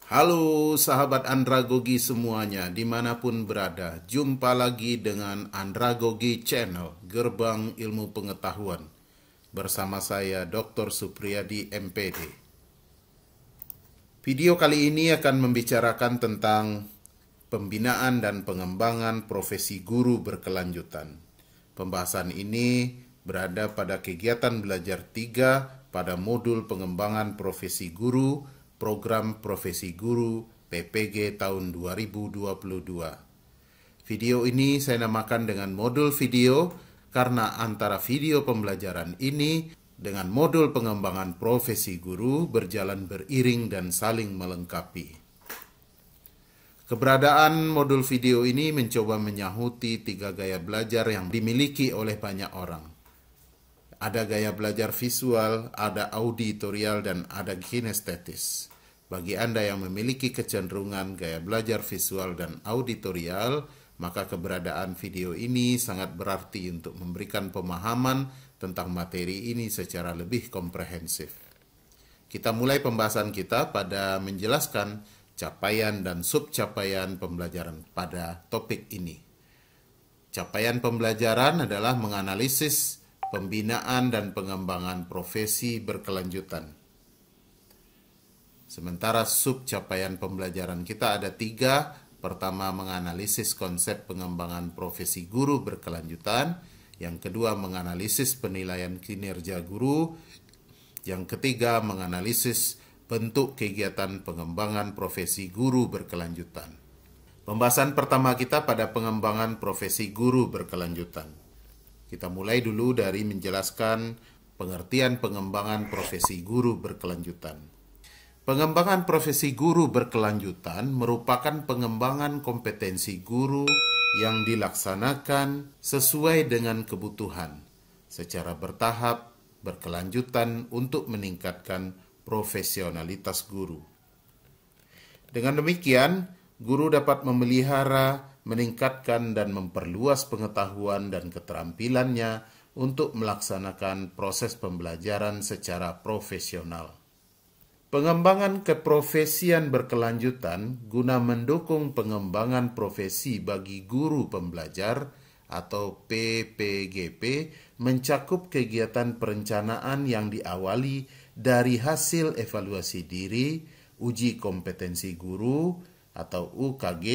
Halo sahabat andragogi semuanya, dimanapun berada. Jumpa lagi dengan Andragogi Channel, Gerbang Ilmu Pengetahuan. Bersama saya Dr. Supriyadi MPD. Video kali ini akan membicarakan tentang pembinaan dan pengembangan profesi guru berkelanjutan. Pembahasan ini berada pada kegiatan belajar 3 pada modul pengembangan profesi guru, program profesi guru PPG tahun 2022. Video ini saya namakan dengan modul video karena antara video pembelajaran ini dengan modul pengembangan profesi guru berjalan beriring dan saling melengkapi. Keberadaan modul video ini mencoba menyahuti 3 gaya belajar yang dimiliki oleh banyak orang. Ada gaya belajar visual, ada auditorial, dan ada kinestetis. Bagi Anda yang memiliki kecenderungan gaya belajar visual dan auditorial, maka keberadaan video ini sangat berarti untuk memberikan pemahaman tentang materi ini secara lebih komprehensif. Kita mulai pembahasan kita pada menjelaskan capaian dan subcapaian pembelajaran pada topik ini. Capaian pembelajaran adalah menganalisis pembinaan dan pengembangan profesi berkelanjutan. Sementara subcapaian pembelajaran kita ada 3. Pertama, menganalisis konsep pengembangan profesi guru berkelanjutan. Yang kedua, menganalisis penilaian kinerja guru. Yang ketiga, menganalisis bentuk kegiatan pengembangan profesi guru berkelanjutan. Pembahasan pertama kita pada pengembangan profesi guru berkelanjutan. Kita mulai dulu dari menjelaskan pengertian pengembangan profesi guru berkelanjutan. Pengembangan profesi guru berkelanjutan merupakan pengembangan kompetensi guru yang dilaksanakan sesuai dengan kebutuhan, secara bertahap, berkelanjutan untuk meningkatkan profesionalitas guru. Dengan demikian, guru dapat memelihara, meningkatkan dan memperluas pengetahuan dan keterampilannya untuk melaksanakan proses pembelajaran secara profesional. Pengembangan keprofesian berkelanjutan guna mendukung pengembangan profesi bagi guru pembelajar atau PPGP mencakup kegiatan perencanaan yang diawali dari hasil evaluasi diri, uji kompetensi guru atau UKG,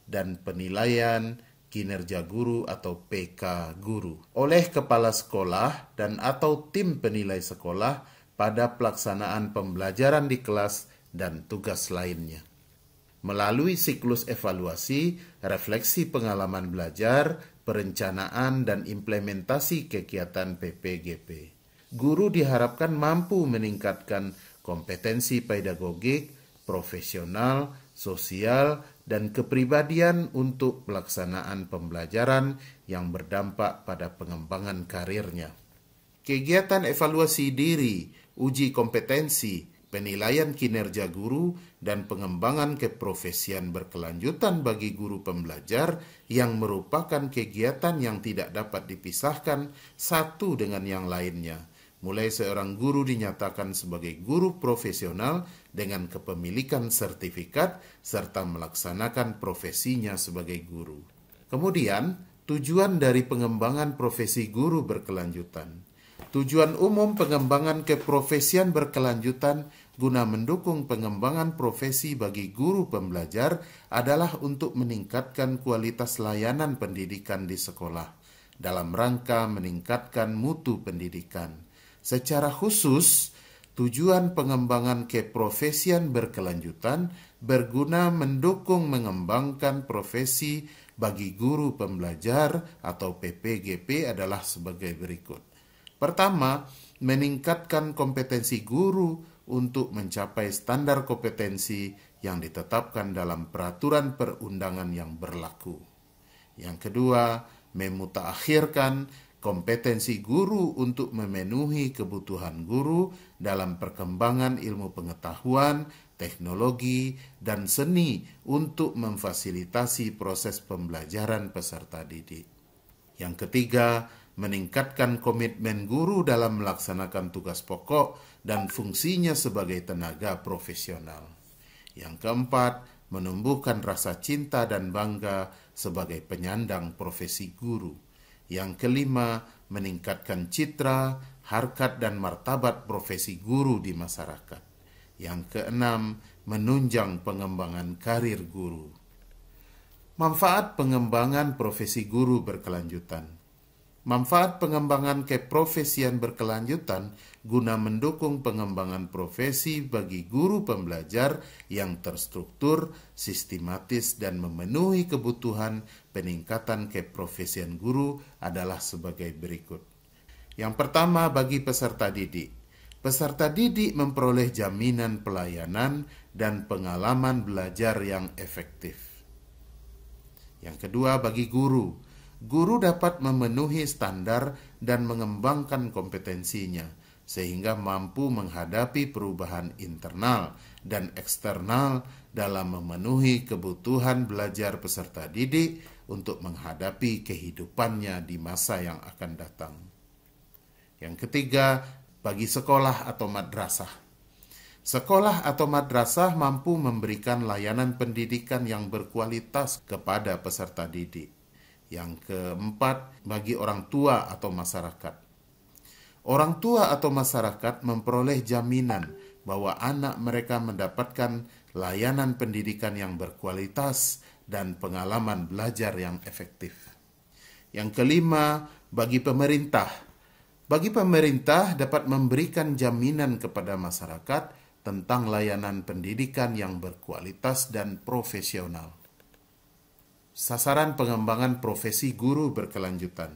dan penilaian kinerja guru atau PK guru oleh kepala sekolah dan atau tim penilai sekolah pada pelaksanaan pembelajaran di kelas dan tugas lainnya. Melalui siklus evaluasi, refleksi pengalaman belajar, perencanaan, dan implementasi kegiatan PPGP, guru diharapkan mampu meningkatkan kompetensi pedagogik, profesional, sosial, dan kepribadian untuk pelaksanaan pembelajaran yang berdampak pada pengembangan karirnya. Kegiatan evaluasi diri, uji kompetensi, penilaian kinerja guru, dan pengembangan keprofesian berkelanjutan bagi guru pembelajar yang merupakan kegiatan yang tidak dapat dipisahkan satu dengan yang lainnya. Mulai seorang guru dinyatakan sebagai guru profesional dengan kepemilikan sertifikat serta melaksanakan profesinya sebagai guru. Kemudian, tujuan dari pengembangan profesi guru berkelanjutan. Tujuan umum pengembangan keprofesian berkelanjutan guna mendukung pengembangan profesi bagi guru pembelajar adalah untuk meningkatkan kualitas layanan pendidikan di sekolah dalam rangka meningkatkan mutu pendidikan. Secara khusus, tujuan pengembangan keprofesian berkelanjutan berguna mendukung mengembangkan profesi bagi guru pembelajar atau PPGP adalah sebagai berikut. Pertama, meningkatkan kompetensi guru untuk mencapai standar kompetensi yang ditetapkan dalam peraturan perundangan yang berlaku. Yang kedua, memutaakhirkan kompetensi guru untuk memenuhi kebutuhan guru dalam perkembangan ilmu pengetahuan, teknologi, dan seni untuk memfasilitasi proses pembelajaran peserta didik. Yang ketiga, meningkatkan komitmen guru dalam melaksanakan tugas pokok dan fungsinya sebagai tenaga profesional. Yang keempat, menumbuhkan rasa cinta dan bangga sebagai penyandang profesi guru. Yang kelima, meningkatkan citra, harkat dan martabat profesi guru di masyarakat. Yang keenam, menunjang pengembangan karir guru. Manfaat pengembangan profesi guru berkelanjutan. Manfaat pengembangan keprofesian berkelanjutan guna mendukung pengembangan profesi bagi guru pembelajar yang terstruktur, sistematis, dan memenuhi kebutuhan peningkatan keprofesian guru adalah sebagai berikut. Yang pertama, bagi peserta didik. Peserta didik memperoleh jaminan pelayanan dan pengalaman belajar yang efektif. Yang kedua, bagi guru. Guru dapat memenuhi standar dan mengembangkan kompetensinya, sehingga mampu menghadapi perubahan internal dan eksternal dalam memenuhi kebutuhan belajar peserta didik untuk menghadapi kehidupannya di masa yang akan datang. Yang ketiga, bagi sekolah atau madrasah. Sekolah atau madrasah mampu memberikan layanan pendidikan yang berkualitas kepada peserta didik. Yang keempat, bagi orang tua atau masyarakat. Orang tua atau masyarakat memperoleh jaminan bahwa anak mereka mendapatkan layanan pendidikan yang berkualitas dan pengalaman belajar yang efektif. Yang kelima, bagi pemerintah. Bagi pemerintah dapat memberikan jaminan kepada masyarakat tentang layanan pendidikan yang berkualitas dan profesional. Sasaran pengembangan profesi guru berkelanjutan.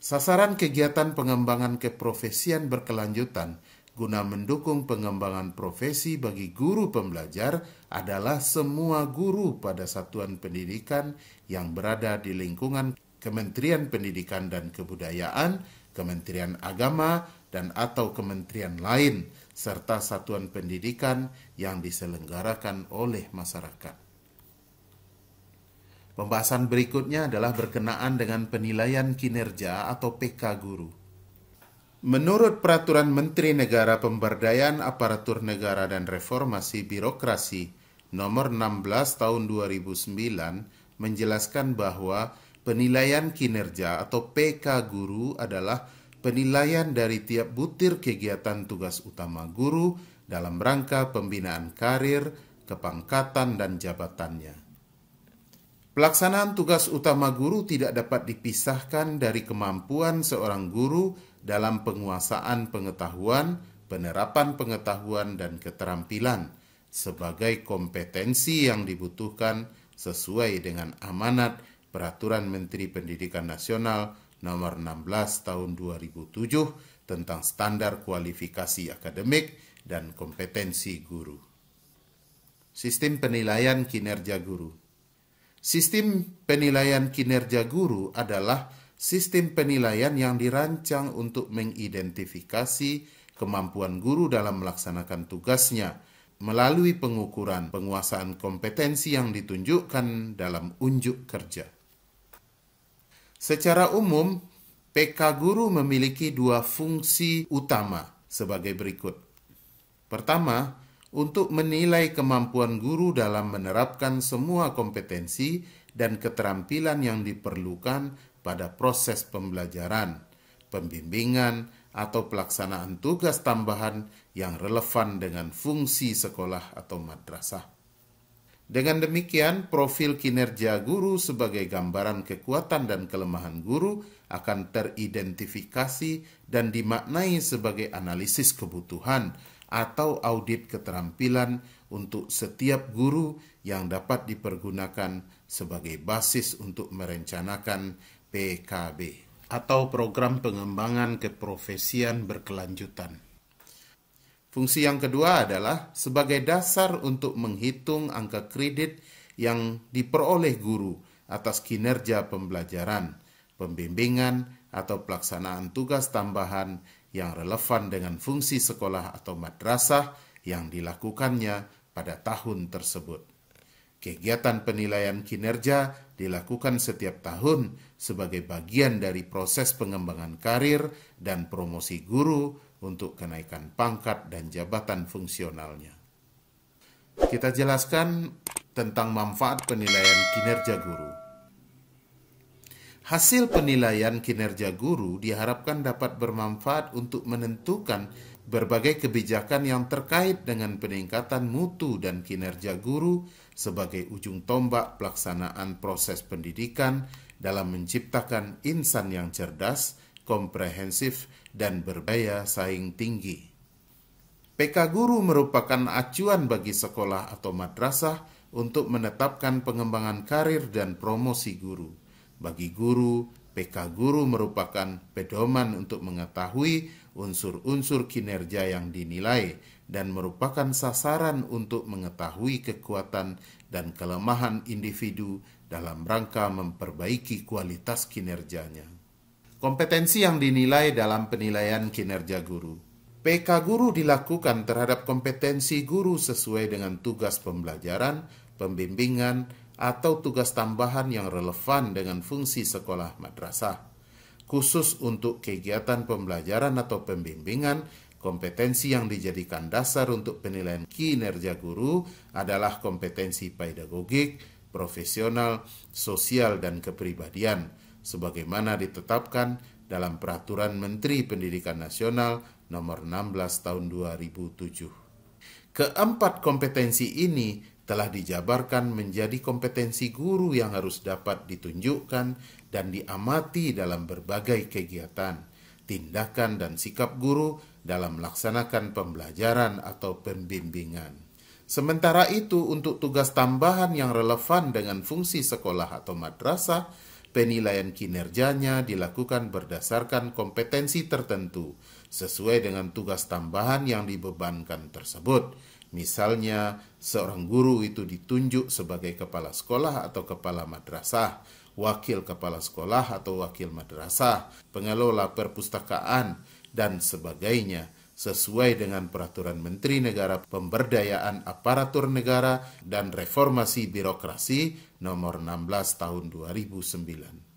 Sasaran kegiatan pengembangan keprofesian berkelanjutan guna mendukung pengembangan profesi bagi guru pembelajar adalah semua guru pada satuan pendidikan yang berada di lingkungan Kementerian Pendidikan dan Kebudayaan, Kementerian Agama, dan atau kementerian lain, serta satuan pendidikan yang diselenggarakan oleh masyarakat. Pembahasan berikutnya adalah berkenaan dengan penilaian kinerja atau PK guru. Menurut Peraturan Menteri Negara Pemberdayaan Aparatur Negara dan Reformasi Birokrasi Nomor 16 Tahun 2009 menjelaskan bahwa penilaian kinerja atau PK guru adalah penilaian dari tiap butir kegiatan tugas utama guru dalam rangka pembinaan karir, kepangkatan, dan jabatannya. Pelaksanaan tugas utama guru tidak dapat dipisahkan dari kemampuan seorang guru dalam penguasaan pengetahuan, penerapan pengetahuan, dan keterampilan sebagai kompetensi yang dibutuhkan sesuai dengan amanat Peraturan Menteri Pendidikan Nasional Nomor 16 Tahun 2007 tentang standar kualifikasi akademik dan kompetensi guru. Sistem penilaian kinerja guru. Sistem penilaian kinerja guru adalah sistem penilaian yang dirancang untuk mengidentifikasi kemampuan guru dalam melaksanakan tugasnya melalui pengukuran penguasaan kompetensi yang ditunjukkan dalam unjuk kerja. Secara umum, PK guru memiliki dua fungsi utama sebagai berikut. Pertama, untuk menilai kemampuan guru dalam menerapkan semua kompetensi dan keterampilan yang diperlukan pada proses pembelajaran, pembimbingan, atau pelaksanaan tugas tambahan yang relevan dengan fungsi sekolah atau madrasah. Dengan demikian, profil kinerja guru sebagai gambaran kekuatan dan kelemahan guru akan teridentifikasi dan dimaknai sebagai analisis kebutuhan atau audit keterampilan untuk setiap guru yang dapat dipergunakan sebagai basis untuk merencanakan PKB atau program pengembangan keprofesian berkelanjutan. Fungsi yang kedua adalah sebagai dasar untuk menghitung angka kredit yang diperoleh guru atas kinerja pembelajaran, pembimbingan, atau pelaksanaan tugas tambahan yang relevan dengan fungsi sekolah atau madrasah yang dilakukannya pada tahun tersebut. Kegiatan penilaian kinerja dilakukan setiap tahun sebagai bagian dari proses pengembangan karir dan promosi guru untuk kenaikan pangkat dan jabatan fungsionalnya. Kita jelaskan tentang manfaat penilaian kinerja guru. Hasil penilaian kinerja guru diharapkan dapat bermanfaat untuk menentukan berbagai kebijakan yang terkait dengan peningkatan mutu dan kinerja guru sebagai ujung tombak pelaksanaan proses pendidikan dalam menciptakan insan yang cerdas, komprehensif, dan berdaya saing tinggi. PK Guru merupakan acuan bagi sekolah atau madrasah untuk menetapkan pengembangan karir dan promosi guru. Bagi guru, PK Guru merupakan pedoman untuk mengetahui unsur-unsur kinerja yang dinilai dan merupakan sasaran untuk mengetahui kekuatan dan kelemahan individu dalam rangka memperbaiki kualitas kinerjanya. Kompetensi yang dinilai dalam penilaian kinerja guru. PK Guru dilakukan terhadap kompetensi guru sesuai dengan tugas pembelajaran, pembimbingan, atau tugas tambahan yang relevan dengan fungsi sekolah madrasah. Khusus untuk kegiatan pembelajaran atau pembimbingan, kompetensi yang dijadikan dasar untuk penilaian kinerja guru adalah kompetensi pedagogik, profesional, sosial, dan kepribadian, sebagaimana ditetapkan dalam Peraturan Menteri Pendidikan Nasional Nomor 16 Tahun 2007. Keempat kompetensi ini telah dijabarkan menjadi kompetensi guru yang harus dapat ditunjukkan dan diamati dalam berbagai kegiatan, tindakan, dan sikap guru dalam melaksanakan pembelajaran atau pembimbingan. Sementara itu, untuk tugas tambahan yang relevan dengan fungsi sekolah atau madrasah, penilaian kinerjanya dilakukan berdasarkan kompetensi tertentu sesuai dengan tugas tambahan yang dibebankan tersebut. Misalnya, seorang guru itu ditunjuk sebagai kepala sekolah atau kepala madrasah, wakil kepala sekolah atau wakil madrasah, pengelola perpustakaan, dan sebagainya, sesuai dengan Peraturan Menteri Negara Pemberdayaan Aparatur Negara dan Reformasi Birokrasi Nomor 16 Tahun 2009.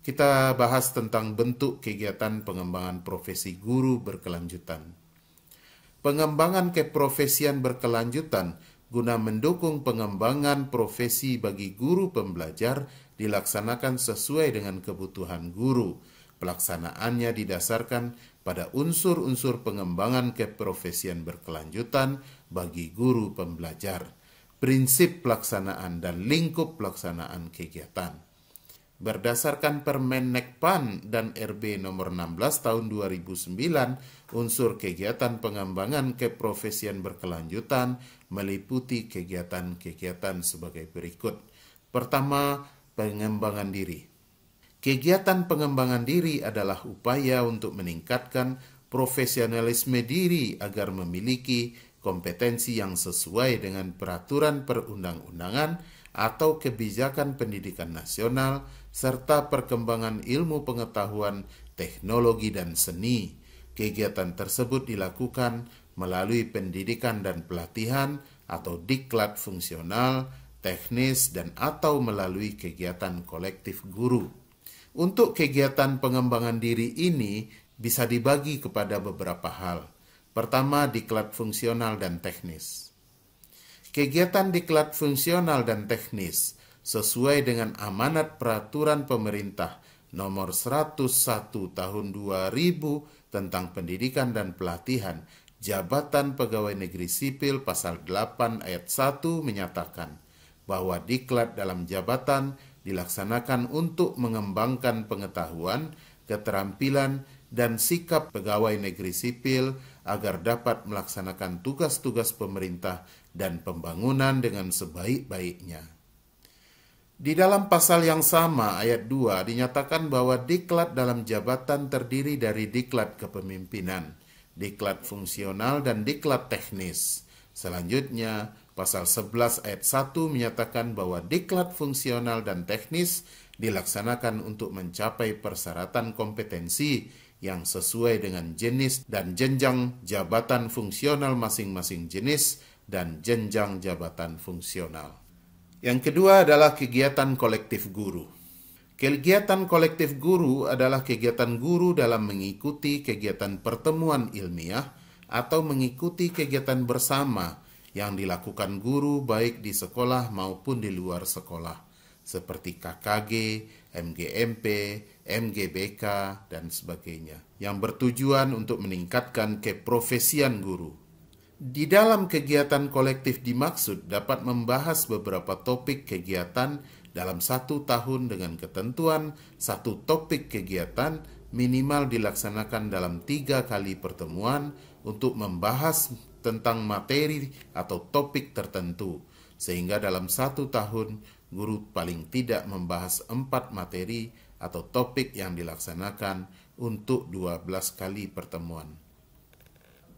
Kita bahas tentang bentuk kegiatan pengembangan profesi guru berkelanjutan. Pengembangan keprofesian berkelanjutan guna mendukung pengembangan profesi bagi guru pembelajar dilaksanakan sesuai dengan kebutuhan guru. Pelaksanaannya didasarkan pada unsur-unsur pengembangan keprofesian berkelanjutan bagi guru pembelajar, prinsip pelaksanaan dan lingkup pelaksanaan kegiatan. Berdasarkan Permenekpan dan RB nomor 16 tahun 2009, unsur kegiatan pengembangan keprofesian berkelanjutan meliputi kegiatan-kegiatan sebagai berikut. Pertama, pengembangan diri. Kegiatan pengembangan diri adalah upaya untuk meningkatkan profesionalisme diri agar memiliki kompetensi yang sesuai dengan peraturan perundang-undangan atau kebijakan pendidikan nasional, serta perkembangan ilmu pengetahuan, teknologi, dan seni. Kegiatan tersebut dilakukan melalui pendidikan dan pelatihan atau diklat fungsional, teknis, dan atau melalui kegiatan kolektif guru. Untuk kegiatan pengembangan diri ini bisa dibagi kepada beberapa hal. Pertama, diklat fungsional dan teknis. Kegiatan diklat fungsional dan teknis sesuai dengan amanat peraturan pemerintah nomor 101 tahun 2000 tentang pendidikan dan pelatihan Jabatan Pegawai Negeri Sipil pasal 8 ayat 1 menyatakan bahwa diklat dalam jabatan dilaksanakan untuk mengembangkan pengetahuan, keterampilan, dan sikap pegawai negeri sipil agar dapat melaksanakan tugas-tugas pemerintah dan pembangunan dengan sebaik-baiknya. Di dalam pasal yang sama, ayat 2, dinyatakan bahwa diklat dalam jabatan terdiri dari diklat kepemimpinan, diklat fungsional, dan diklat teknis. Selanjutnya, pasal 11 ayat 1 menyatakan bahwa diklat fungsional dan teknis dilaksanakan untuk mencapai persyaratan kompetensi yang sesuai dengan jenis dan jenjang jabatan fungsional masing-masing jenis dan jenjang jabatan fungsional. Yang kedua adalah kegiatan kolektif guru. Kegiatan kolektif guru adalah kegiatan guru dalam mengikuti kegiatan pertemuan ilmiah atau mengikuti kegiatan bersama yang dilakukan guru baik di sekolah maupun di luar sekolah, seperti KKG, MGMP, MGBK, dan sebagainya, yang bertujuan untuk meningkatkan keprofesian guru. Di dalam kegiatan kolektif dimaksud dapat membahas beberapa topik kegiatan dalam 1 tahun dengan ketentuan 1 topik kegiatan minimal dilaksanakan dalam 3 kali pertemuan untuk membahas tentang materi atau topik tertentu, sehingga dalam 1 tahun guru paling tidak membahas 4 materi atau topik yang dilaksanakan untuk 12 kali pertemuan.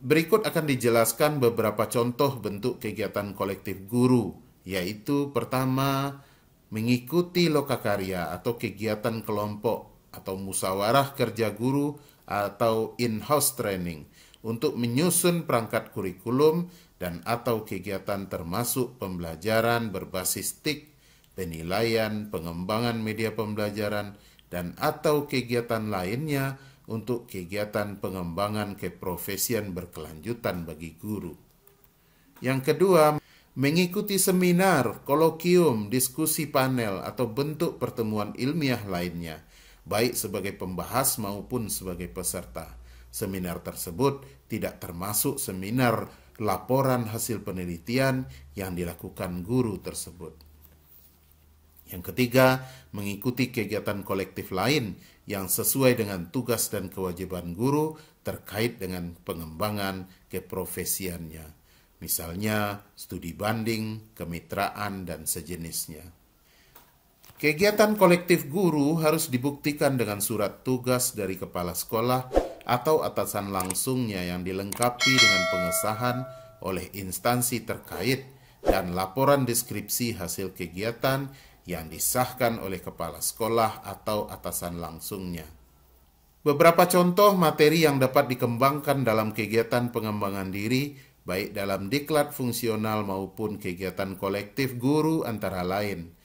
Berikut akan dijelaskan beberapa contoh bentuk kegiatan kolektif guru, yaitu pertama, mengikuti lokakarya atau kegiatan kelompok atau musyawarah kerja guru atau in-house training untuk menyusun perangkat kurikulum dan atau kegiatan termasuk pembelajaran berbasis TIK, penilaian, pengembangan media pembelajaran, dan atau kegiatan lainnya untuk kegiatan pengembangan keprofesian berkelanjutan bagi guru. Yang kedua, mengikuti seminar, kolokium, diskusi panel, atau bentuk pertemuan ilmiah lainnya, baik sebagai pembahas maupun sebagai peserta. Seminar tersebut tidak termasuk seminar laporan hasil penelitian yang dilakukan guru tersebut. Yang ketiga, mengikuti kegiatan kolektif lain yang sesuai dengan tugas dan kewajiban guru terkait dengan pengembangan keprofesiannya. Misalnya, studi banding, kemitraan, dan sejenisnya. Kegiatan kolektif guru harus dibuktikan dengan surat tugas dari kepala sekolah atau atasan langsungnya yang dilengkapi dengan pengesahan oleh instansi terkait dan laporan deskripsi hasil kegiatan yang disahkan oleh kepala sekolah atau atasan langsungnya. Beberapa contoh materi yang dapat dikembangkan dalam kegiatan pengembangan diri, baik dalam diklat fungsional maupun kegiatan kolektif guru antara lain.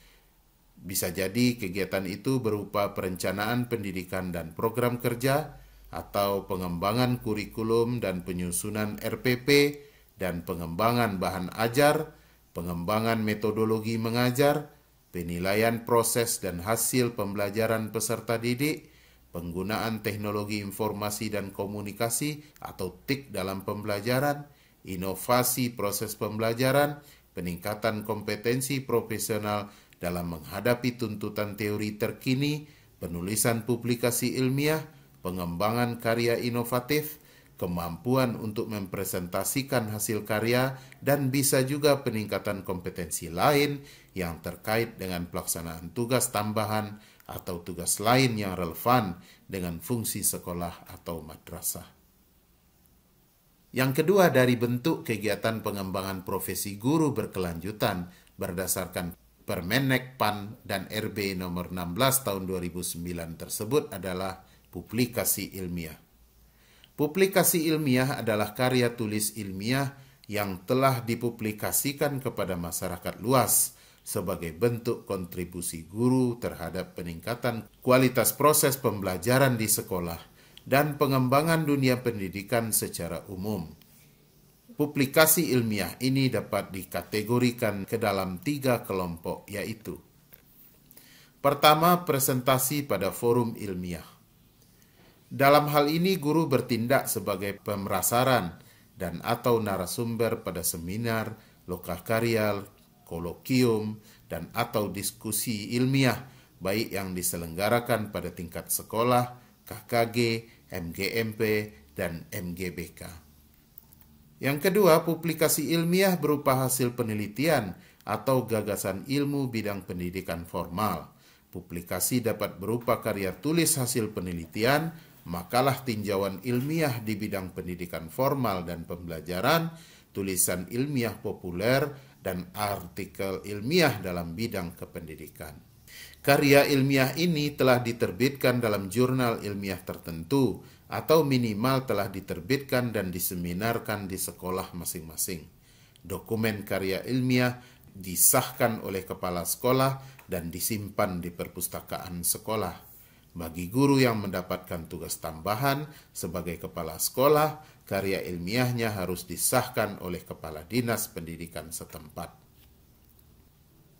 Bisa jadi kegiatan itu berupa perencanaan pendidikan dan program kerja, atau pengembangan kurikulum dan penyusunan RPP, dan pengembangan bahan ajar, pengembangan metodologi mengajar, penilaian proses dan hasil pembelajaran peserta didik, penggunaan teknologi informasi dan komunikasi atau TIK dalam pembelajaran, inovasi proses pembelajaran, peningkatan kompetensi profesional dalam menghadapi tuntutan teori terkini, penulisan publikasi ilmiah, pengembangan karya inovatif, kemampuan untuk mempresentasikan hasil karya, dan bisa juga peningkatan kompetensi lain yang terkait dengan pelaksanaan tugas tambahan atau tugas lain yang relevan dengan fungsi sekolah atau madrasah. Yang kedua dari bentuk kegiatan pengembangan profesi guru berkelanjutan berdasarkan Permenek PAN dan RB nomor 16 tahun 2009 tersebut adalah publikasi ilmiah. Publikasi ilmiah adalah karya tulis ilmiah yang telah dipublikasikan kepada masyarakat luas sebagai bentuk kontribusi guru terhadap peningkatan kualitas proses pembelajaran di sekolah dan pengembangan dunia pendidikan secara umum. Publikasi ilmiah ini dapat dikategorikan ke dalam 3 kelompok, yaitu: pertama, presentasi pada forum ilmiah. Dalam hal ini, guru bertindak sebagai pemerasaran dan atau narasumber pada seminar, lokakarya, kolokium, dan atau diskusi ilmiah, baik yang diselenggarakan pada tingkat sekolah, KKG, MGMP, dan MGBK. Yang kedua, publikasi ilmiah berupa hasil penelitian atau gagasan ilmu bidang pendidikan formal. Publikasi dapat berupa karya tulis hasil penelitian, makalah tinjauan ilmiah di bidang pendidikan formal dan pembelajaran, tulisan ilmiah populer, dan artikel ilmiah dalam bidang kependidikan. Karya ilmiah ini telah diterbitkan dalam jurnal ilmiah tertentu atau minimal telah diterbitkan dan diseminarkan di sekolah masing-masing. Dokumen karya ilmiah disahkan oleh kepala sekolah dan disimpan di perpustakaan sekolah. Bagi guru yang mendapatkan tugas tambahan sebagai kepala sekolah, karya ilmiahnya harus disahkan oleh kepala dinas pendidikan setempat.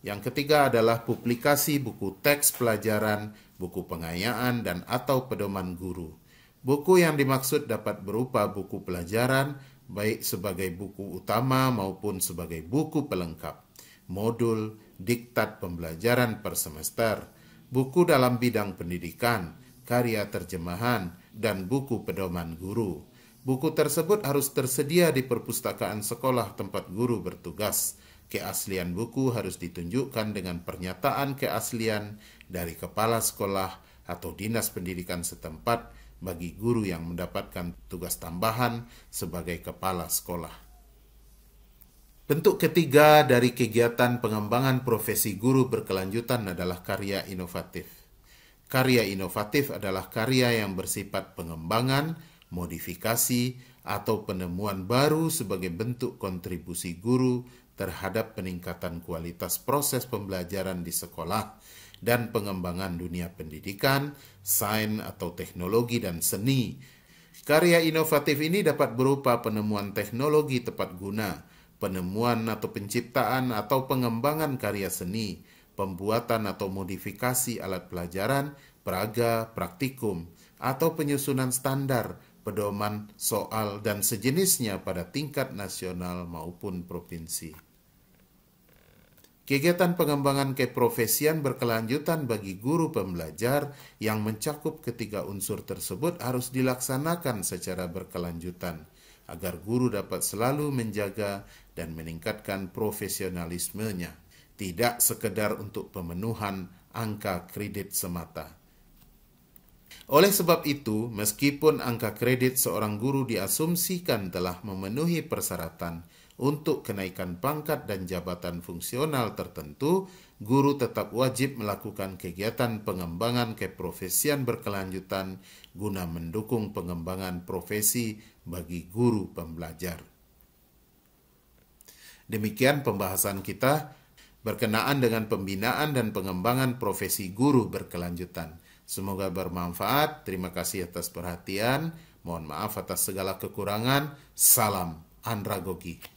Yang ketiga adalah publikasi buku teks pelajaran, buku pengayaan, dan atau pedoman guru. Buku yang dimaksud dapat berupa buku pelajaran, baik sebagai buku utama maupun sebagai buku pelengkap, modul, diktat pembelajaran per semester, buku dalam bidang pendidikan, karya terjemahan, dan buku pedoman guru. Buku tersebut harus tersedia di perpustakaan sekolah tempat guru bertugas. Keaslian buku harus ditunjukkan dengan pernyataan keaslian dari kepala sekolah atau dinas pendidikan setempat bagi guru yang mendapatkan tugas tambahan sebagai kepala sekolah. Bentuk ketiga dari kegiatan pengembangan profesi guru berkelanjutan adalah karya inovatif. Karya inovatif adalah karya yang bersifat pengembangan, modifikasi, atau penemuan baru sebagai bentuk kontribusi guru terhadap peningkatan kualitas proses pembelajaran di sekolah dan pengembangan dunia pendidikan, sains atau teknologi dan seni. Karya inovatif ini dapat berupa penemuan teknologi tepat guna, penemuan atau penciptaan atau pengembangan karya seni, pembuatan atau modifikasi alat pelajaran, peraga, praktikum, atau penyusunan standar, pedoman, soal, dan sejenisnya pada tingkat nasional maupun provinsi. Kegiatan pengembangan keprofesian berkelanjutan bagi guru pembelajar yang mencakup ketiga unsur tersebut harus dilaksanakan secara berkelanjutan agar guru dapat selalu menjaga dan meningkatkan profesionalismenya, tidak sekedar untuk pemenuhan angka kredit semata. Oleh sebab itu, meskipun angka kredit seorang guru diasumsikan telah memenuhi persyaratan untuk kenaikan pangkat dan jabatan fungsional tertentu, guru tetap wajib melakukan kegiatan pengembangan keprofesian berkelanjutan guna mendukung pengembangan profesi bagi guru pembelajar. Demikian pembahasan kita berkenaan dengan pembinaan dan pengembangan profesi guru berkelanjutan. Semoga bermanfaat. Terima kasih atas perhatian. Mohon maaf atas segala kekurangan. Salam Andragogi.